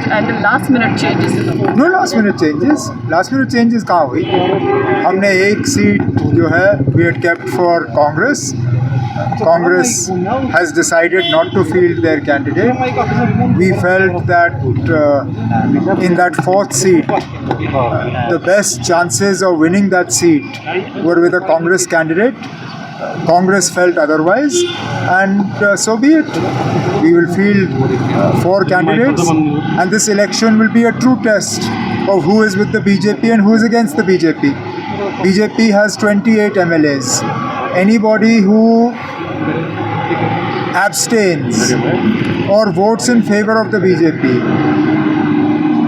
and the last minute changes in the whole. No last minute changes. Last minute changes कहाँ हुई? हमने एक seat जो है we had kept for Congress. Congress has decided not to field their candidate. We felt that in that fourth seat, the best chances of winning that seat were with a Congress candidate. Congress felt otherwise, and so be it. We will field 4 candidates, and this election will be a true test of who is with the BJP and who is against the BJP. BJP has 28 MLAs. Anybody who abstains or votes in favor of the BJP,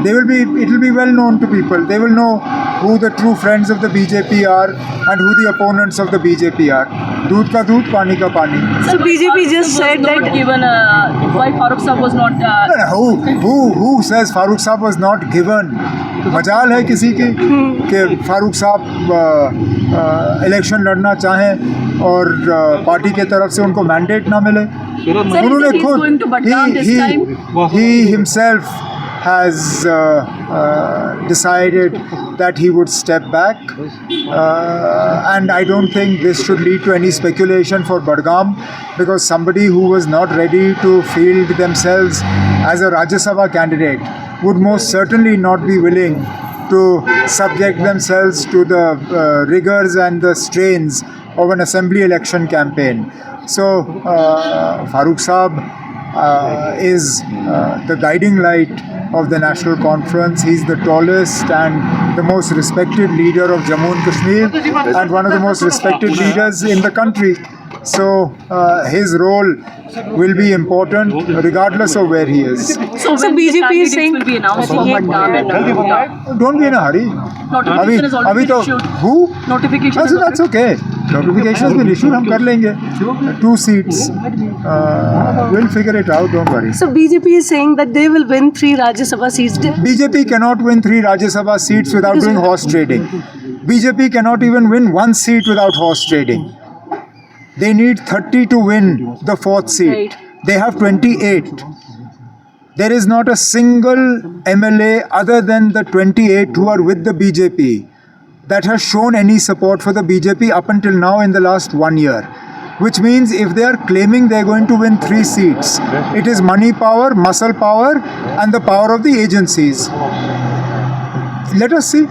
it will be well known to people. They will know who the true friends of the BJP are and who the opponents of the BJP are. Doodh ka doodh, pani ka pani. So BJP just said that given why Farooq Saab was not. Who says Farooq Saab was not given? मजाल है किसी की कि फारूक साहब election लड़ना चाहें और party के तरफ से उनको मैंडेट ना मिले. उन्होंने खुद he himself has decided that he would step back, and I don't think this should lead to any speculation for Budgam, because somebody who was not ready to field themselves as a Rajya Sabha candidate would most certainly not be willing to subject themselves to the rigors and the strains of an assembly election campaign. So Farooq Saab is the guiding light of the National Conference. He's the tallest and the most respected leader of Jammu and Kashmir, and one of the most respected leaders in the country. So his role will be important regardless of where he is. So when BJP is saying will be announced for Budgam and Don't be in a hurry. notification has already been issued. Who? Notification. That's okay. Notification has been issued. हम कर लेंगे. 2 seats. We'll figure it out. Don't worry. So BJP is saying that they will win 3 Rajya Sabha seats. BJP cannot win 3 Rajya Sabha seats without doing horse trading. BJP cannot even win 1 seat without horse trading. They need 30 to win the 4th seat. Right. They have 28. There is not a single MLA other than the 28 who are with the BJP that has shown any support for the BJP up until now in the last 1 year. Which means if they are claiming they are going to win 3 seats, it is money power, muscle power, and the power of the agencies. Let us see.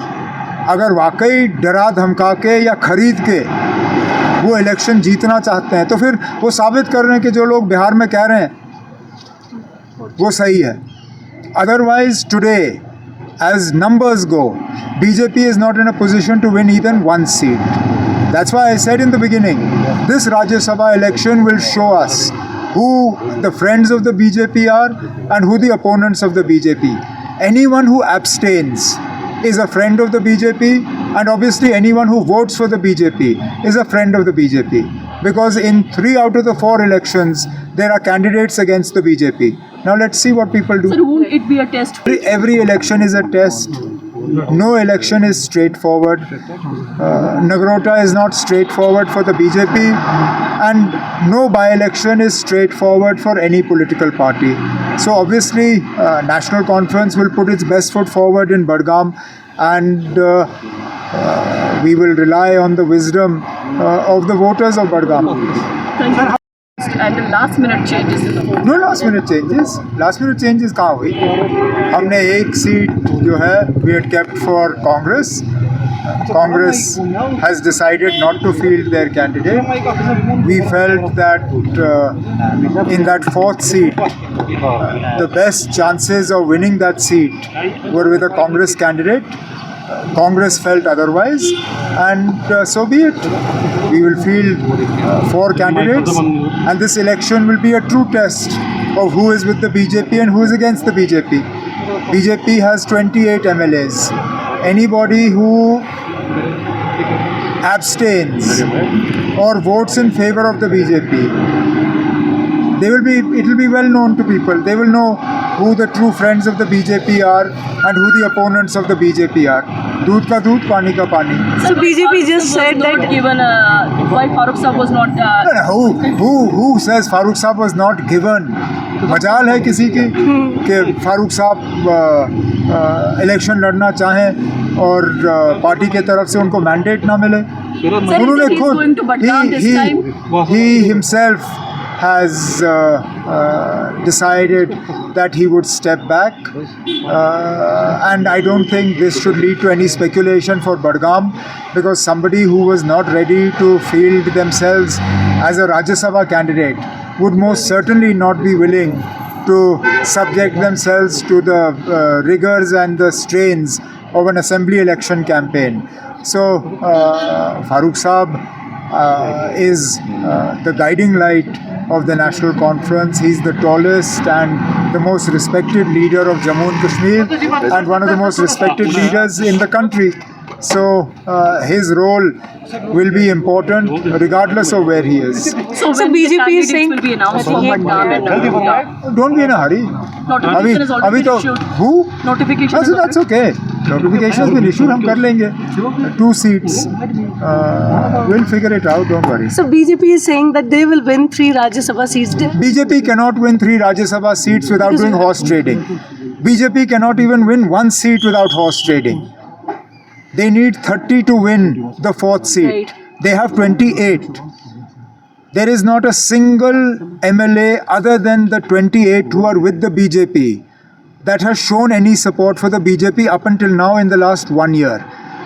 अगर वाकई डरा धमका के या खरीद के वो election जीतना चाहते हैं तो फिर वो साबित कर रहे हैं कि जो लोग बिहार में कह रहे हैं वो सही है. Otherwise today, as numbers go, BJP is not in a position to win even 1 seat. That's why I said in the beginning, this Rajya Sabha election will show us who the friends of the BJP are and who the opponents of the BJP. Anyone who abstains is a friend of the BJP, and obviously anyone who votes for the BJP is a friend of the BJP, because in 3 out of the 4 elections there are candidates against the BJP. Now let's see what people do. So won't it be a test? Every election is a test. No election is straightforward. Nagrota is not straightforward for the BJP, and no by-election is straightforward for any political party. So obviously National Conference will put its best foot forward in Budgam, and we will rely on the wisdom of the voters of Budgam. And the last minute changes in the whole. No last minute changes. Last minute changes कहाँ हुई? हमने एक seat जो है we had kept for Congress. Congress has decided not to field their candidate. We felt that in that 4th seat, the best chances of winning that seat were with a Congress candidate. Congress felt otherwise, and so be it. We will field 4 candidates, and this election will be a true test of who is with the BJP and who is against the BJP. BJP has 28 MLAs. Anybody who abstains or votes in favor of the BJP, it will be well known to people. They will know who the true friends of the BJP are and who the opponents of the BJP are. दूध का दूध, पानी का पानी. So BJP just said not that given why Farooq Saab was not Who says Farooq Saab was not given? मजाल है किसी की कि फारूक साहब इलेक्शन लड़ना चाहें और पार्टी के तरफ से उनको मैंडेट ना मिले. उन्होंने he's going to Badgaam this time? he himself has decided that he would step back, and I don't think this should lead to any speculation for Badgaam, because somebody who was not ready to field themselves as a Rajya Sabha candidate would most certainly not be willing to subject themselves to the rigors and the strains of an assembly election campaign. So Farooq Saab is the guiding light of the National Conference. He's the tallest and the most respected leader of Jammu and Kashmir, and one of the most respected leaders in the country. So his role will be important regardless of where he is. So when BJP the is saying candidates will be announced for Badgaam and Don't be in a hurry. notification is already been issued. Who? Notification is That's okay. Notification has been issued. हम कर लेंगे. 2 seats. We'll figure it out. Don't worry. so BJP is saying that they will win 3 Rajya Sabha seats. BJP cannot win 3 Rajya Sabha seats without doing horse trading. BJP cannot even win 1 seat without horse trading. They need 30 to win the 4th seat. Right. They have 28. There is not a single MLA other than the 28 who are with the BJP that has shown any support for the BJP up until now in the last 1 year.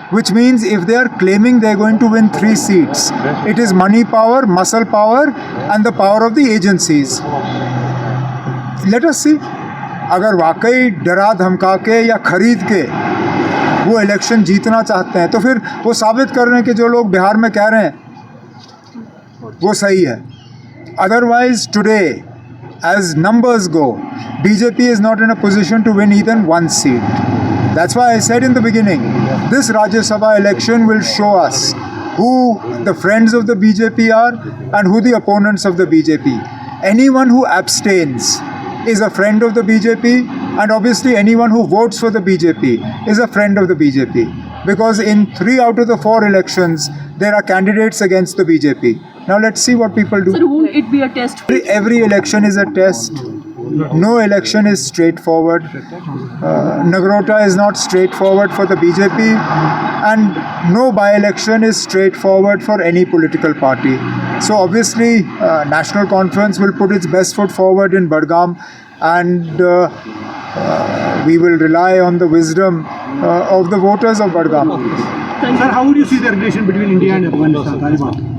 Which means if they are claiming they are going to win 3 seats, it is money power, muscle power, and the power of the agencies. Let us see. अगर वाकई डरा धमका के या खरीद के वो election जीतना चाहते हैं तो फिर वो साबित कर रहे हैं कि जो लोग बिहार में कह रहे हैं वो सही है. Otherwise today, as numbers go, BJP is not in a position to win even 1 seat. That's why I said in the beginning, this Rajya Sabha election will show us who the friends of the BJP are and who the opponents of the BJP. Anyone who abstains is a friend of the BJP, and obviously anyone who votes for the BJP is a friend of the BJP, because in 3 out of the 4 elections there are candidates against the BJP. Now let's see what people do. So won't it be a test? Every election is a test. No election is straightforward. Nagrota is not straightforward for the BJP, and no by-election is straightforward for any political party. So obviously, National Conference will put its best foot forward in Badgaam, and we will rely on the wisdom of the voters of Badgaam. Sir, how would you see the relation between India and Afghanistan, Taliban?